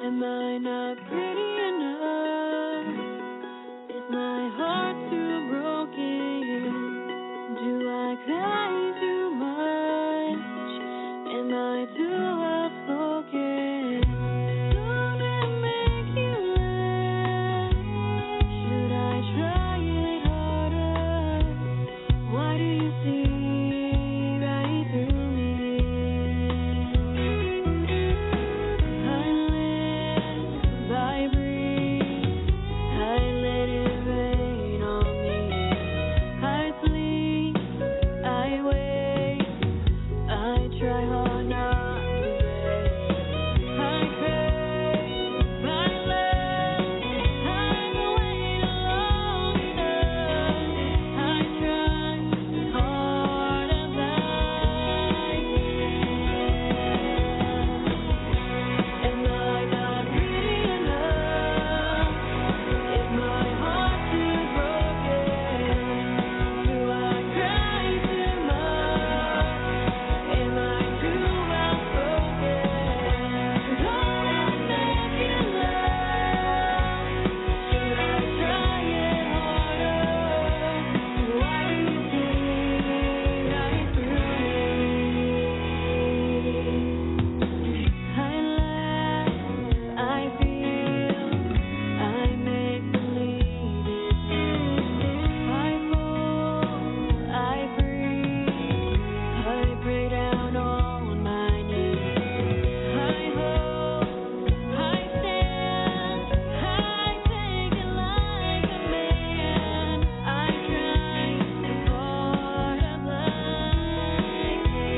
Am I not pretty enough? Is my heart too broken? Do I cry too much? Am I too outspoken? Don't it make you laugh? Should I try it harder? Why do you see right through me? I live, I breathe, I let it rain on me. I sleep, I wake, I try hard not to break. I crave my love, I've waited long enough. I try hard as I can. Am I not pretty enough? Is my heart too broken? Do I cry too much? Am I too outspoken? Don't I make you laugh? Should I try it harder? Why do you see right through me? I laugh, I feel, I make believe it's me. I move, I breathe, I pray down on my knees. I hope, I stand, I take it like a man. I try as hard as I can.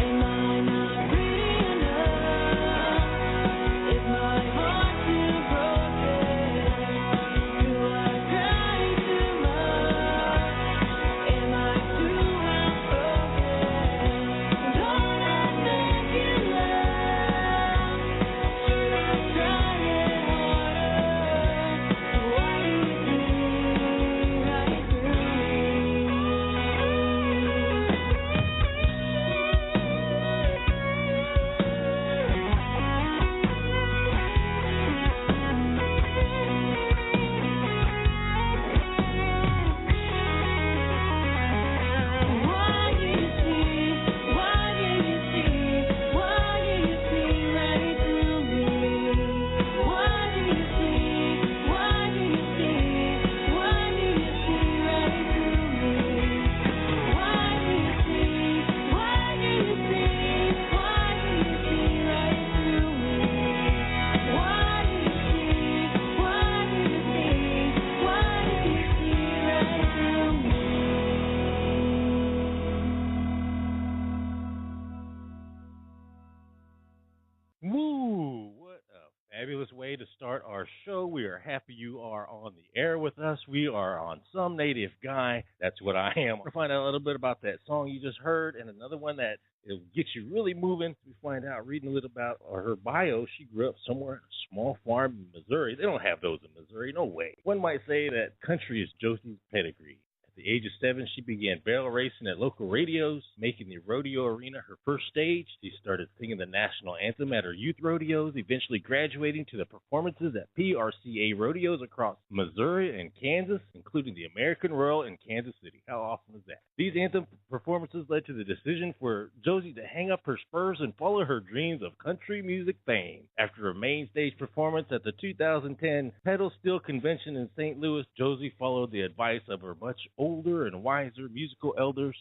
Am I not pretty enough? Is my heart too broken? Do I cry too much? Am I too outspoken? Don't I make you laugh? Should I try it harder? Why do you see right through me? Why do you see? Why do you see? Why do you see right through me? Why do you see? Why do you see? Why do you see right through me? Why do you see? Why do you see? Why do you see right through me? Why do you see? Why do you see? Why do you see right through me? Woo! What a fabulous way to start our show. We are happy you are on the air with us. We are on Some Native Guy. That's what I am. We'll find out a little bit about that song you just heard and another one that will get you really moving. We find out, reading a little about her bio, she grew up somewhere in a small farm in Missouri. They don't have those in Missouri. No way. One might say that country is Josey's pedigree. At the age of 7, she began barrel racing at local radios, making the rodeo arena her first stage. She started singing the national anthem at her youth rodeos, eventually graduating to the performances at PRCA rodeos across Missouri and Kansas, including the American Royal in Kansas City. How awesome is that? These anthem performances led to the decision for Josey to hang up her spurs and follow her dreams of country music fame. After a main stage performance at the 2010 Pedal Steel Convention in St. Louis, Josey followed the advice of her much older and wiser musical elders.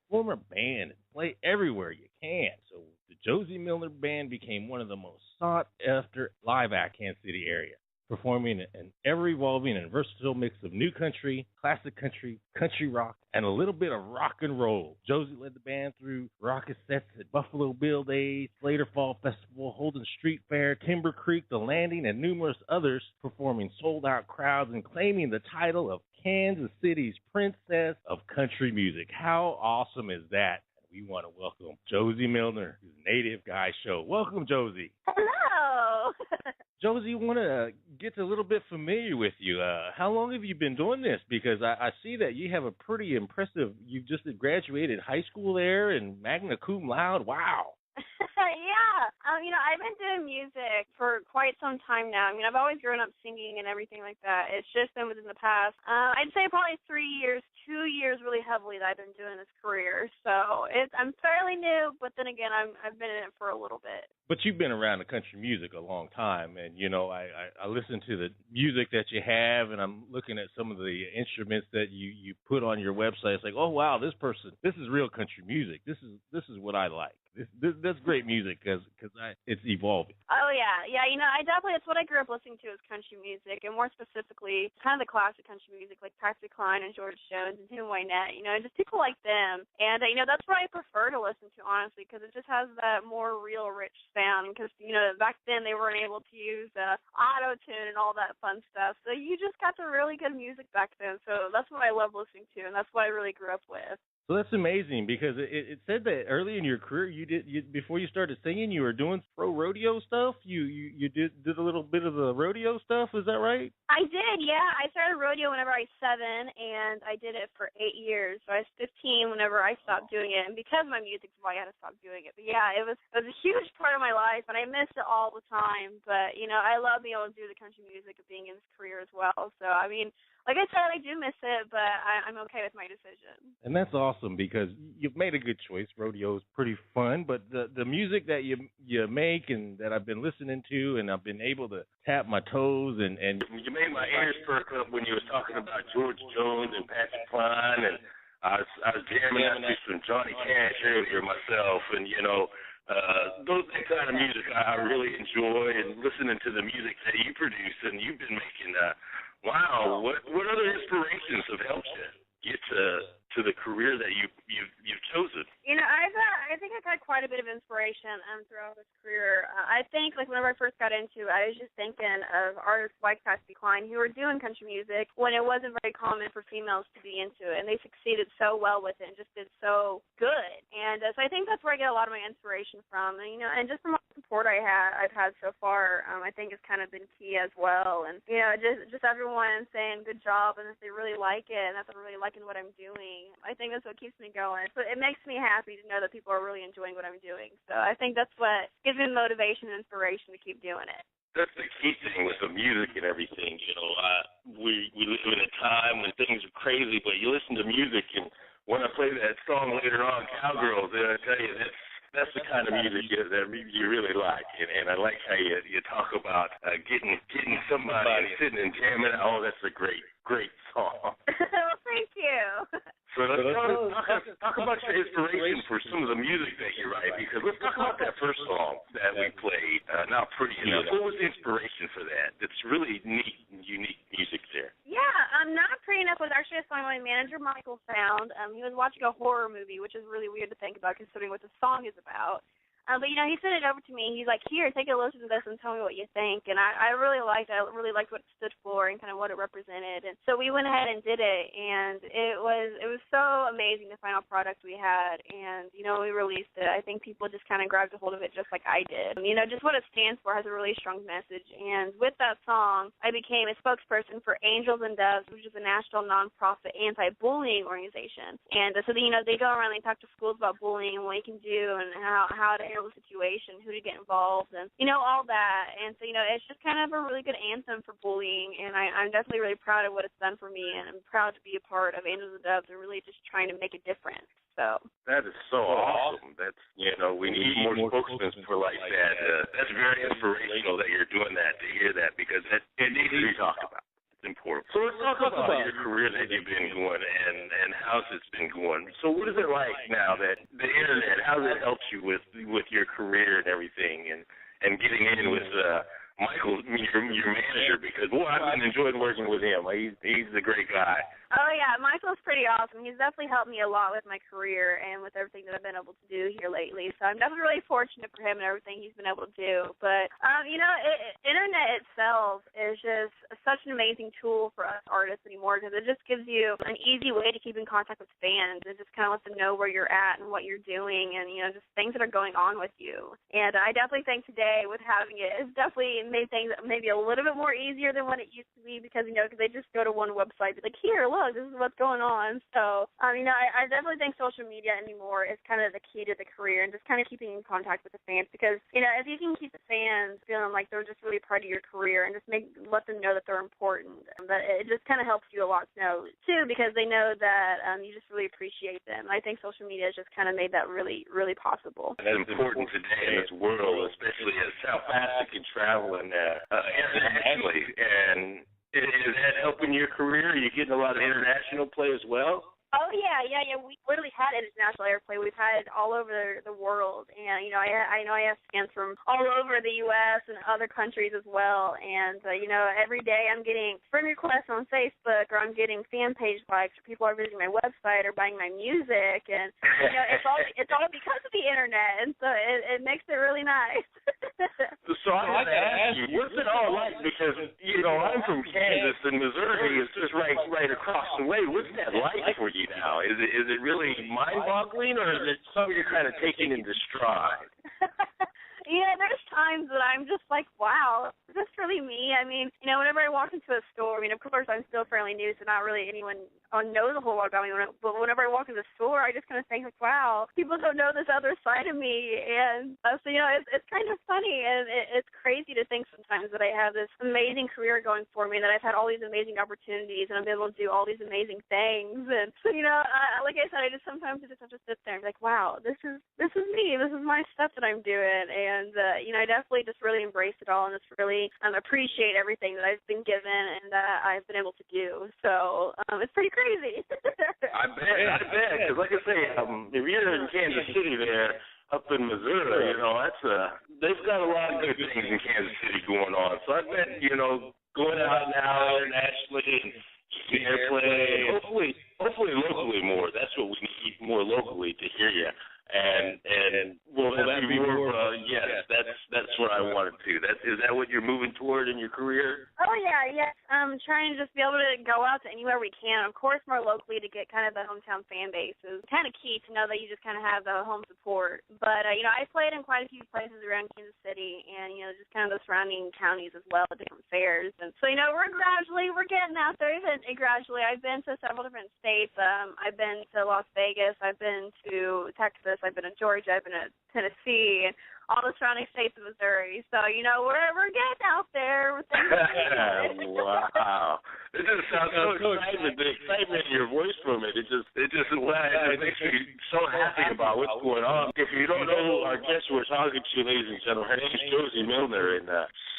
Form a band and play everywhere you can. So the Josey Milner Band became one of the most sought-after live acts in the Kansas City area, performing an ever-evolving and versatile mix of new country, classic country, country rock, and a little bit of rock and roll. Josey led the band through raucous sets at Buffalo Bill Days, Slater Fall Festival, Holden Street Fair, Timbercreek, The Landing, and numerous others, performing sold-out crowds and claiming the title of Kansas City's Princess of Country Music. How awesome is that? We want to welcome Josey Milner, his Native Guy Show. Welcome, Josey. Hello. Josey, I want to get a little bit familiar with you. How long have you been doing this? Because I see that you have a pretty impressive, you just graduated high school there and Magna Cum Laude. Wow. Yeah. I've been doing music for quite some time now. I mean, I've always grown up singing and everything like that. It's just been within the past, I'd say probably 3 years, 2 years really heavily that I've been doing this career. So I'm fairly new, but then again, I've been in it for a little bit. But you've been around the country music a long time, and, I listen to the music that you have, and I'm looking at some of the instruments that you put on your website. It's like, oh, wow, this is real country music. This is what I like. That's great music because it's evolving. Oh, yeah. Yeah, it's what I grew up listening to is country music, and more specifically, kind of the classic country music like Patsy Cline and George Jones and Tim Wynette, just people like them. And, that's what I prefer to listen to, honestly, because it just has that more real, rich sound. Because, back then they weren't able to use auto-tune and all that fun stuff. So you just got the really good music back then. So that's what I love listening to, and that's what I really grew up with. So that's amazing because it said that early in your career before you started singing you were doing pro rodeo stuff. You did a little bit of the rodeo stuff. Is that right? I did, yeah. I started rodeo whenever I was 7, and I did it for 8 years. So I was 15 whenever I stopped doing it, and because of my music's why I had to stop doing it. But yeah, it was a huge part of my life, and I missed it all the time. But I love being able to do the country music of being in this career as well. So I mean, like I said, I do miss it, but I'm okay with my decision. And that's awesome because you've made a good choice. Rodeo is pretty fun, but the music that you make and that I've been listening to and I've been able to tap my toes and you made my ears perk up when you was talking about George Jones and Patsy Cline, and I was jamming out to some Johnny Cash earlier myself, and that kind of music I really enjoy, and listening to the music that you produce and you've been making. Wow, what other inspirations have helped you get to the career that you've chosen? I think I've had quite a bit of inspiration throughout this career. I think whenever I first got into it, I was just thinking of artists like Patsy Cline who were doing country music when it wasn't very common for females to be into it, and they succeeded so well with it and just did so good. And so I think that's where I get a lot of my inspiration from. And just from all the support I've had so far, I think it's kind of been key as well. And just everyone saying good job and that they really like it and that they're really liking what I'm doing. I think that's what keeps me going. So it makes me happy to know that people are really enjoying what I'm doing. So I think that's what gives me motivation and inspiration to keep doing it. That's the key thing with the music and everything. We live in a time when things are crazy, but you listen to music, and when I play that song later on, Cowgirls, I tell you that's the kind of music that you really like, and I like how you talk about getting somebody and sitting and jamming. Oh, that's a great song. Well, thank you. So let's talk about your inspiration for some of the music that you write, because let's talk about that first song that we played, Not Pretty Enough. What was the inspiration for that? It's really neat and unique music there. Yeah, Not Pretty Enough was actually a song my manager Michael found. He was watching a horror movie, which is really weird to think about considering what the song is about. But he sent it over to me. He's like, "Here, take a listen to this and tell me what you think." And I really liked it. I really liked what it stood for and kind of what it represented. And so we went ahead and did it, and it was so amazing, the final product we had. And we released it. I think people just kind of grabbed a hold of it just like I did. Just what it stands for has a really strong message. And with that song, I became a spokesperson for Angels and Doves, which is a national nonprofit anti-bullying organization. And so they go around and they talk to schools about bullying and what you can do and how to handle the situation, who to get involved, and all that. And so it's just kind of a really good anthem for bullying, and I'm definitely really proud of what it's done for me, and I'm proud to be a part of Angels and Doves and really just trying to make a difference. So that is so awesome. That's we need more spokesmen for like that. That's very inspirational that you're doing that, to hear that, because it needs to be talked about. Important. So let's talk about your career that you've been going and how it's been going. So what is it like now that the internet, how has it helped you with your career and everything, and getting in with Michael, your manager? Because I've been enjoying working with him. He's a great guy. Oh, yeah, Michael's pretty awesome. He's definitely helped me a lot with my career and with everything that I've been able to do here lately. So I'm definitely really fortunate for him and everything he's been able to do. But, internet itself is just such an amazing tool for us artists anymore, because it just gives you an easy way to keep in contact with fans. It just kind of lets them know where you're at and what you're doing and, just things that are going on with you. And I definitely think today with having it, it's definitely made things maybe a little bit more easier than what it used to be, because, because they just go to one website and be like, here, look, look, this is what's going on. So, I definitely think social media anymore is kind of the key to the career and just kind of keeping in contact with the fans because, if you can keep the fans feeling like they're just really part of your career and just let them know that they're important, that it just kind of helps you a lot too, because they know that you just really appreciate them. I think social media has just kind of made that really, really possible. That's important today in this world, especially as how fast you can travel and internationally. And is that helping your career? Are you getting a lot of international play as well? Oh, yeah. We literally had international airplay. We've had it all over the world. And, I know I have fans from all over the U.S. and other countries as well. And, every day I'm getting friend requests on Facebook or I'm getting fan page likes or people are visiting my website or buying my music. And, it's all because of the Internet. And so it makes it really nice. So I got to ask you, what's it all like? Because, I'm from Kansas and Missouri is just right across the way. What's that like for you now? Is it really mind-boggling, or is it something you're kind of taking into stride? There's times that I'm just like, wow, is this really me? I mean, whenever I walk into a store, of course I'm still fairly new, so not really anyone knows a whole lot about me. But whenever I walk in the store, I just kind of think, like, wow, people don't know this other side of me. And so, it's kind of funny, and it's crazy to think sometimes that I have this amazing career going for me, that I've had all these amazing opportunities, and I'm able to do all these amazing things. And so, like I said, I just sometimes just have to sit there and be like, wow, this is me. This is my stuff that I'm doing. And, I definitely just really embrace it all and just really appreciate everything that I've been given and that I've been able to do. So it's pretty crazy. I bet. Because like I say, if you're in Kansas City there, up in Missouri, they've got a lot of good things in Kansas City going on. So I bet, going out now internationally and airplay, and hopefully locally more. That's what we need, more locally to hear you. And will that be more? Yes, that's what I wanted to. Is that what you're moving toward in your career? Oh yeah, yes. Trying to just be able to go out to anywhere we can. Of course, more locally to get kind of the hometown fan base is kind of key to know that you just kind of have the home support. But I played in quite a few places around Kansas City, and just kind of the surrounding counties as well, at different fairs. And so we're getting out there. Gradually, I've been to several different states. I've been to Las Vegas. I've been to Texas. I've been to Georgia. I've been to Tennessee, and all the surrounding states of Missouri. So, we're getting out there. Wow. It just sounds so exciting. The excitement in your voice from it. It makes me so happy about what's going on. If you don't know our guest we're talking to, ladies and gentlemen, her name's Josey Milner, and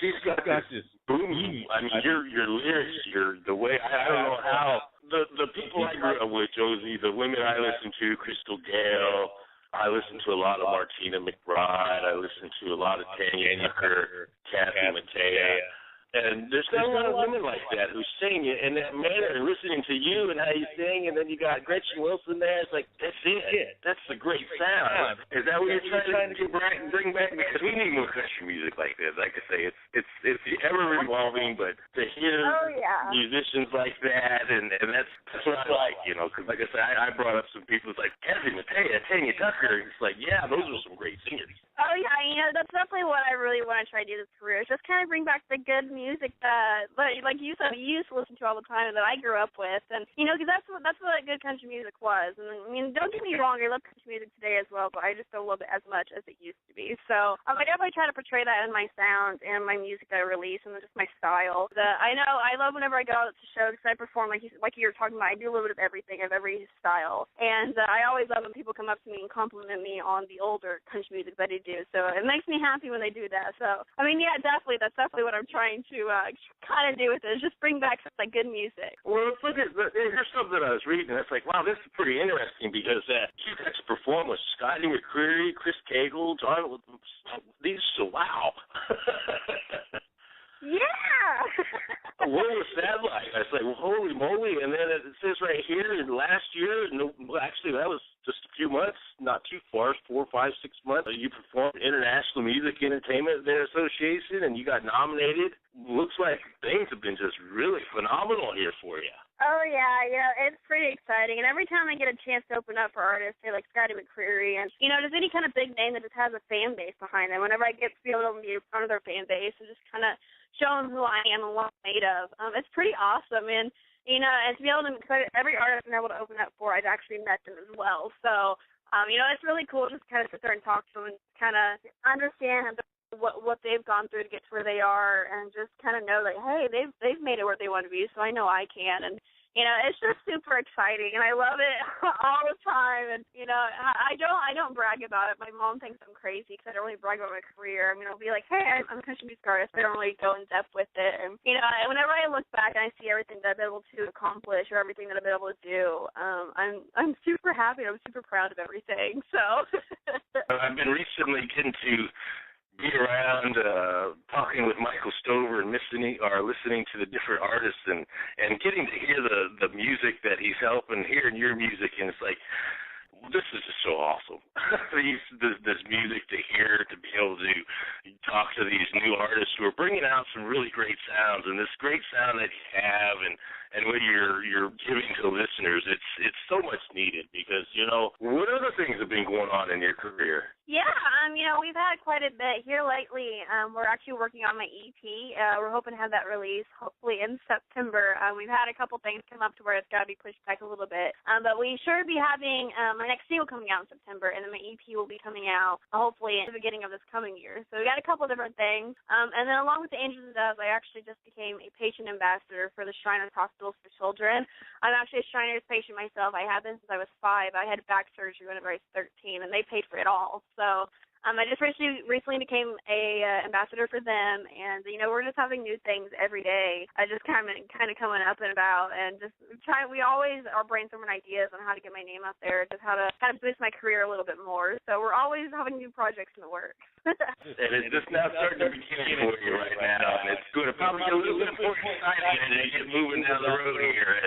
she's got this boom. I mean, your lyrics, the way, I don't know how. The people I grew up with, Josey, the women I listened to, Crystal Gale, I listened to a lot of Martina McBride. I listened to a lot of Tanya Tucker, Kathy Mattea. And there's not a lot of women like that who sing in that manner, and listening to you and how you sing, and then you got Gretchen Wilson there. It's like, that's it. That's the great sound. Is that what you're trying to bring back? Because we need more country music like this. Like I say, it's ever revolving, but to hear musicians like that, and that's what I like, because like I said, I brought up some people like Kathy Mattea, Tanya Tucker. It's like, yeah, those are some great singers. Oh, yeah, that's definitely what I really want to try to do this career, is just kind of bring back the good music that, like you said, we used to listen to all the time and that I grew up with. And, because that's what good country music was. And, don't get me wrong, I love country music today as well, but I just don't love it as much as it used to be. So I definitely try to portray that in my sound and my music that I release and just my style. I know I love whenever I go out to shows because I perform, like you were talking about, I do a little bit of everything, of every style. And I always love when people come up to me and compliment me on the older country music that I do. So it makes me happy when they do that. So, yeah, definitely. That's definitely what I'm trying to kind of do with it, is just bring back some good music. Well, here's something I was reading. It's like, wow, this is pretty interesting because you guys perform with Scotty McCreery, Chris Cagle, Jon Wolfe. Wow. Yeah. What was that like? I was like, well, holy moly. And then it says right here, last year, actually that was just a few months, not too far, 4, 5, 6 months, you performed International Music Entertainment Association, and you got nominated. Looks like things have been just really phenomenal here for you. Oh, yeah, it's pretty exciting. And every time I get a chance to open up for artists, say like Scotty McCreery, and, just any kind of big name that just has a fan base behind them, whenever I get to be able to be in front of their fan base and just kind of show them who I am and what I'm made of, it's pretty awesome. And, and to be able to, every artist I'm able to open up for, I've actually met them as well. So, it's really cool just to kind of sit there and talk to them and kind of understand what they've gone through to get to where they are, and just kind of know that, hey, they've made it where they want to be, so I know I can. And it's just super exciting, and I love it all the time. And I don't brag about it. My mom thinks I'm crazy because I don't really brag about my career. I mean, I'll be like, hey, I'm a country music artist, but I don't really go in depth with it. And whenever I look back and I see everything that I've been able to accomplish or everything that I've been able to do, I'm super happy. I'm super proud of everything. So I've been recently getting to be around talking with Michael Stover and listening to the different artists and getting to hear the music that he's helping, hearing your music, and it's like, well, this is just so awesome. this music to hear, to be able to talk to these new artists who are bringing out some really great sounds, and this great sound that you have, and what you're giving to listeners, it's so much needed, because what other things have been going on in your career? Yeah, we've had quite a bit here lately. We're actually working on my EP. We're hoping to have that released hopefully in September. We've had a couple things come up to where it's got to be pushed back a little bit, but we should be having my next single coming out in September, and then my EP will be coming out hopefully at the beginning of this coming year. So we got a couple different things, and then along with the Angels and Doves, I actually just became a patient ambassador for the Shriners Hospitals for Children. I'm actually a Shriners patient myself. I have been since I was 5. I had back surgery whenever I was 13, and they paid for it all. So I just recently became a ambassador for them, and we're just having new things every day. I just kind of coming up and about, and just trying. We always are brainstorming ideas on how to get my name out there, just how to kind of boost my career a little bit more. So we're always having new projects in the works. And it's just now starting to begin for you right now, and it's going to probably get a little bit more exciting as you get moving down the road here.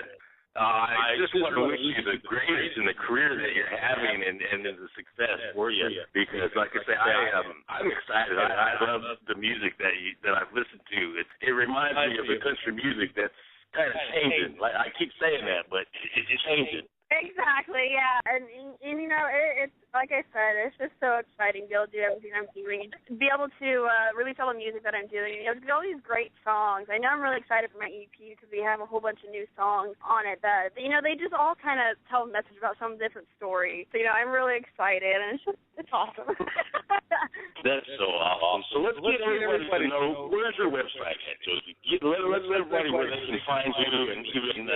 I just want to wish you the greatest in the career that you're having, and the success for you. Because, like I say, I'm excited. I love the music that I've listened to. It reminds me of the country music that's kind of changing. Like I keep saying that, but it's changing. Exactly, yeah. And it's like I said, it's just so exciting to be able to do everything I'm doing, to be able to release all the music that I'm doing, to get all these great songs. I know I'm really excited for my EP because we have a whole bunch of new songs on it that, they just all kind of tell a message about some different story. So, I'm really excited, and it's awesome. That's so awesome. So let's get everybody to know, where's your website at, Josey? Let's let everybody where they can find you and even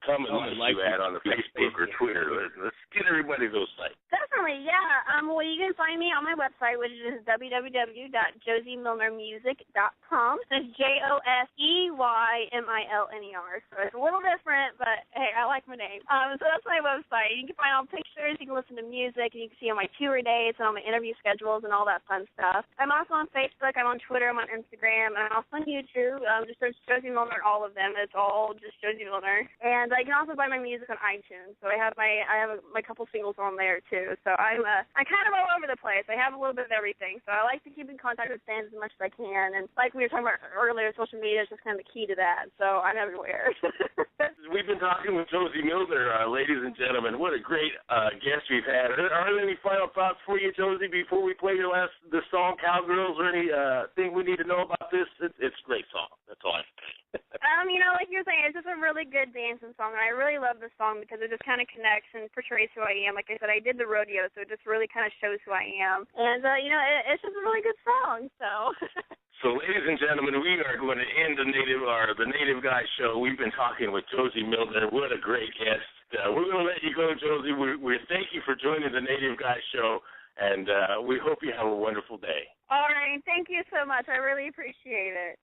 come and like you at on the Facebook or Twitter. Let's get everybody those sites. Definitely, yeah. Well, you can find me on my website, which is www.joseymilnermusic.com. It's JOSEYMILNER. So it's a little different, but hey, I like my name. So that's my website. You can find all pictures, you can listen to music, and you can see all my tour dates and all my interview schedules and all that fun stuff. I'm also on Facebook, I'm on Twitter, I'm on Instagram, and I'm also on YouTube. Just search Josey Milner, all of them. It's all just Josey Milner. And you can also buy my music on iTunes. So I have my couple singles on there too. So I'm kind of all over the place. I have a little bit of everything. So I like to keep in contact with fans as much as I can. And like we were talking about earlier, social media is just kind of the key to that. So I'm everywhere. We've been talking with Josey Milner, ladies and gentlemen. What a great guest we've had. Are there any final thoughts for you, Josey, before we play the song Cowgirls, or any thing we need to know about this? It's a great song. That's all I say. Like you're saying, it's just a really good dancing song, and I really love this song because it just kind of connects and portrays who I am. Like I said, I did the rodeo, so it just really kind of shows who I am. And, it's just a really good song, so. So, ladies and gentlemen, we are going to end the Native Guy Show. We've been talking with Josey Milner. What a great guest. We're going to let you go, Josey. We thank you for joining the Native Guy Show, and we hope you have a wonderful day. All right. Thank you so much. I really appreciate it.